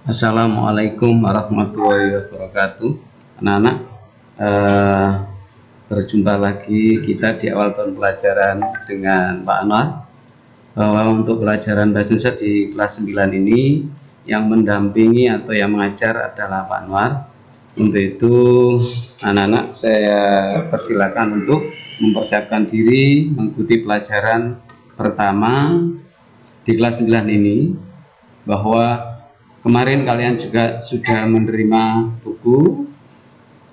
Assalamualaikum warahmatullahi wabarakatuh. Anak-anak, berjumpa lagi kita di awal tahun pelajaran dengan Pak Anwar. Bahwa untuk pelajaran bahasa Indonesia di kelas 9 ini yang mendampingi atau yang mengajar adalah Pak Anwar. Untuk itu anak-anak saya persilakan untuk mempersiapkan diri mengikuti pelajaran pertama di kelas 9 ini, bahwa kemarin kalian juga sudah menerima buku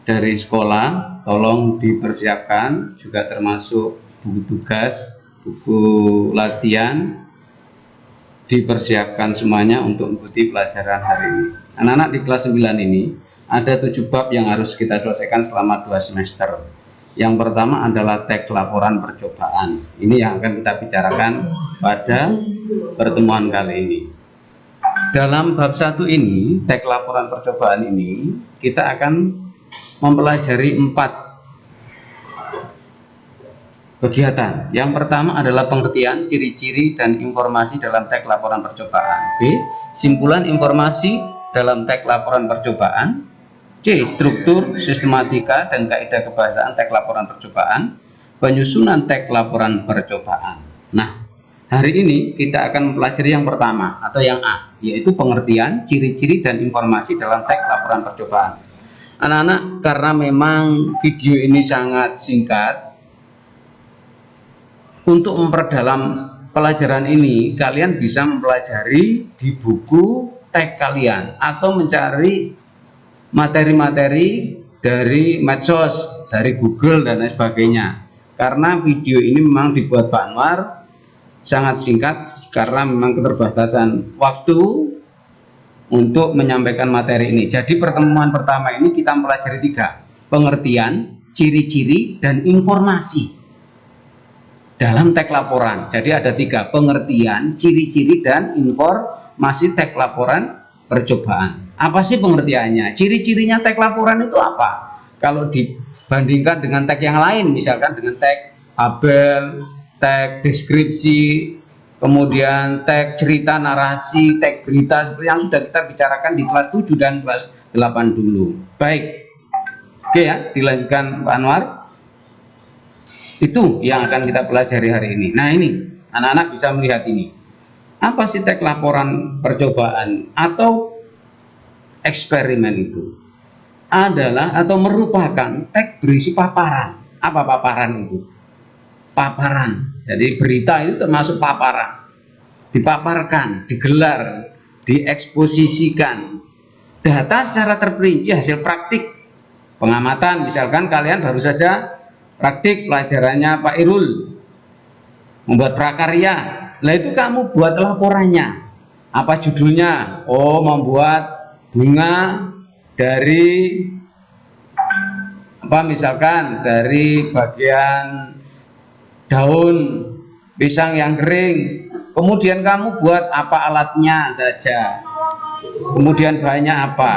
dari sekolah, tolong dipersiapkan, juga termasuk buku tugas, buku latihan, dipersiapkan semuanya untuk mengikuti pelajaran hari ini. Anak-anak di kelas 9 ini ada 7 bab yang harus kita selesaikan selama 2 semester. Yang pertama adalah teks laporan percobaan. Ini yang akan kita bicarakan pada pertemuan kali ini. Dalam bab 1 ini, teks laporan percobaan ini, kita akan mempelajari 4 kegiatan. Yang pertama adalah pengertian, ciri-ciri, dan informasi dalam teks laporan percobaan. B. Simpulan informasi dalam teks laporan percobaan. C. Struktur, sistematika, dan kaidah kebahasaan teks laporan percobaan. Penyusunan teks laporan percobaan. Nah, hari ini kita akan mempelajari yang pertama atau yang A, yaitu pengertian, ciri-ciri, dan informasi dalam teks laporan percobaan. Anak-anak, karena memang video ini sangat singkat, untuk memperdalam pelajaran ini kalian bisa mempelajari di buku teks kalian atau mencari materi-materi dari medsos, dari Google, dan lain sebagainya. Karena video ini memang dibuat Pak Anwar sangat singkat karena memang keterbatasan waktu untuk menyampaikan materi ini. Jadi pertemuan pertama ini kita mempelajari 3: pengertian, ciri-ciri, dan informasi dalam teks laporan. Jadi ada 3: pengertian, ciri-ciri, dan informasi teks laporan percobaan. Apa sih pengertiannya? Ciri-cirinya teks laporan itu apa? Kalau dibandingkan dengan teks yang lain, misalkan dengan teks tabel, teks deskripsi, kemudian teks cerita narasi, teks berita, seperti yang sudah kita bicarakan di kelas 7 dan kelas 8 dulu. Baik, oke ya, dilanjutkan Pak Anwar. Itu yang akan kita pelajari hari ini. Nah, ini anak-anak bisa melihat ini. Apa sih teks laporan percobaan atau eksperimen? Itu adalah atau merupakan teks berisi paparan. Apa paparan itu? Paparan. Jadi berita itu termasuk paparan. Dipaparkan, digelar, dieksposisikan data secara terperinci hasil praktik pengamatan. Misalkan kalian baru saja praktik pelajarannya Pak Irul membuat prakarya. Lah itu kamu buat laporannya. Apa judulnya? Oh, membuat bunga dari apa, misalkan dari bagian daun pisang yang kering. Kemudian kamu buat apa alatnya saja, kemudian bahannya apa,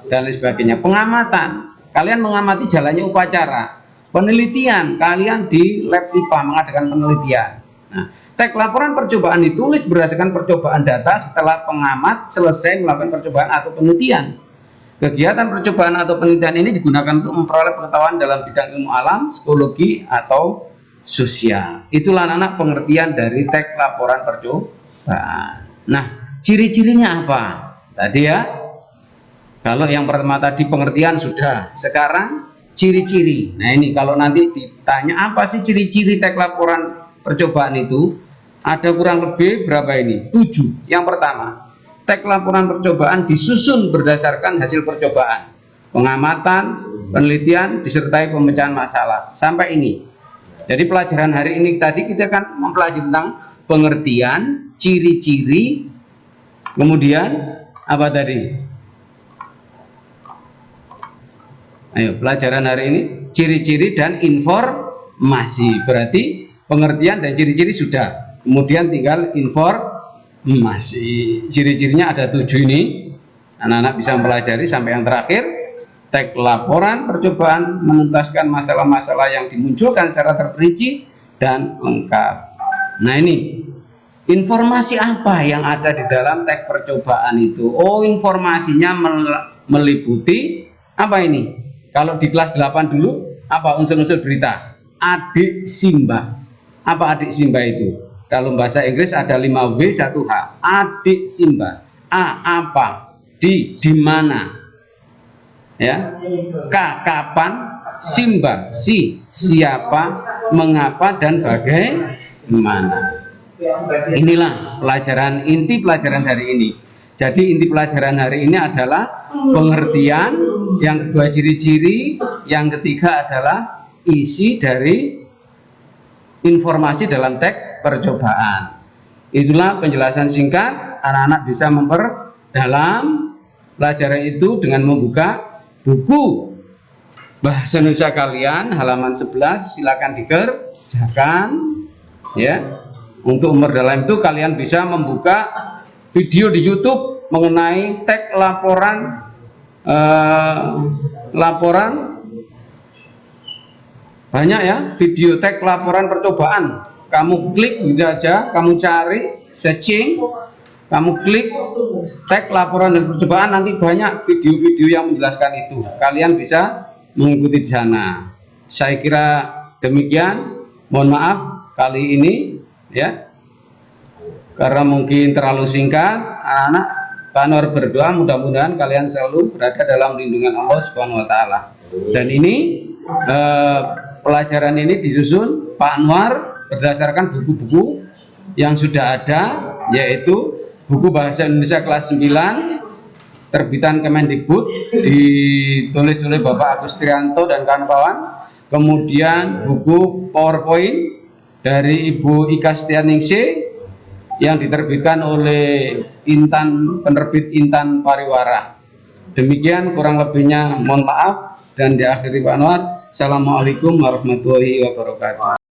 dan lain sebagainya. Pengamatan, kalian mengamati jalannya upacara. Penelitian, kalian di lab IPA mengadakan penelitian. Nah, teks laporan percobaan ditulis berdasarkan percobaan data setelah pengamat selesai melakukan percobaan atau penelitian. Kegiatan percobaan atau penelitian ini digunakan untuk memperoleh pengetahuan dalam bidang ilmu alam, psikologi, atau sosial. Itulah anak pengertian dari teks laporan percobaan. Nah, ciri-cirinya apa? Tadi ya, kalau yang pertama tadi pengertian sudah, sekarang ciri-ciri. Nah, ini kalau nanti ditanya apa sih ciri-ciri teks laporan percobaan itu, ada kurang lebih berapa ini? 7. Yang pertama, teks laporan percobaan disusun berdasarkan hasil percobaan, pengamatan, penelitian, disertai pemecahan masalah. Sampai ini. Jadi pelajaran hari ini tadi kita akan mempelajari tentang pengertian, ciri-ciri, kemudian apa tadi? Ayo, pelajaran hari ini ciri-ciri dan informasi. Berarti pengertian dan ciri-ciri sudah. Kemudian tinggal informasi. Ciri-cirinya ada 7 ini. Anak-anak bisa mempelajari sampai yang terakhir. Teks laporan percobaan menuntaskan masalah-masalah yang dimunculkan secara terperinci dan lengkap. Nah, ini Informasi apa yang ada di dalam teks percobaan itu? Oh, informasinya meliputi apa ini? Kalau di kelas 8 dulu, apa unsur-unsur berita? Adik Simba. Apa adik Simba itu? Dalam bahasa Inggris ada 5W 1H. Adik Simba. A, apa? Di mana? Ya. K, kapan? Simba, siapa, mengapa, dan bagaimana. Inilah pelajaran, inti pelajaran hari ini. Jadi inti pelajaran hari ini adalah pengertian, yang kedua ciri-ciri, yang ketiga adalah isi dari informasi dalam teks percobaan. Itulah penjelasan singkat. Anak-anak bisa memperdalam pelajaran itu dengan membuka buku Bahasa Indonesia kalian halaman 11, silakan dikerjakan ya. Untuk memperdalam itu kalian bisa membuka video di YouTube mengenai teks laporan banyak ya, video teks laporan percobaan. Kamu klik gitu aja, kamu cari searching, kamu klik teks laporan dan percobaan, nanti banyak video-video yang menjelaskan itu. Kalian bisa mengikuti di sana. Saya kira demikian. Mohon maaf kali ini ya, karena mungkin terlalu singkat. Anak-anak, Pak Anwar berdoa mudah-mudahan kalian selalu berada dalam lindungan Allah Subhanahu wa taala. Dan ini pelajaran ini disusun Pak Anwar berdasarkan buku-buku yang sudah ada, yaitu buku Bahasa Indonesia kelas 9 terbitan Kemendikbud, ditulis oleh Bapak Agus Trianto dan kawan-kawan. Kemudian buku PowerPoint dari Ibu Ika Setianingsih yang diterbitkan oleh penerbit Intan Pariwara. Demikian kurang lebihnya, mohon maaf, dan diakhiri Pak Anwar. Assalamualaikum warahmatullahi wabarakatuh.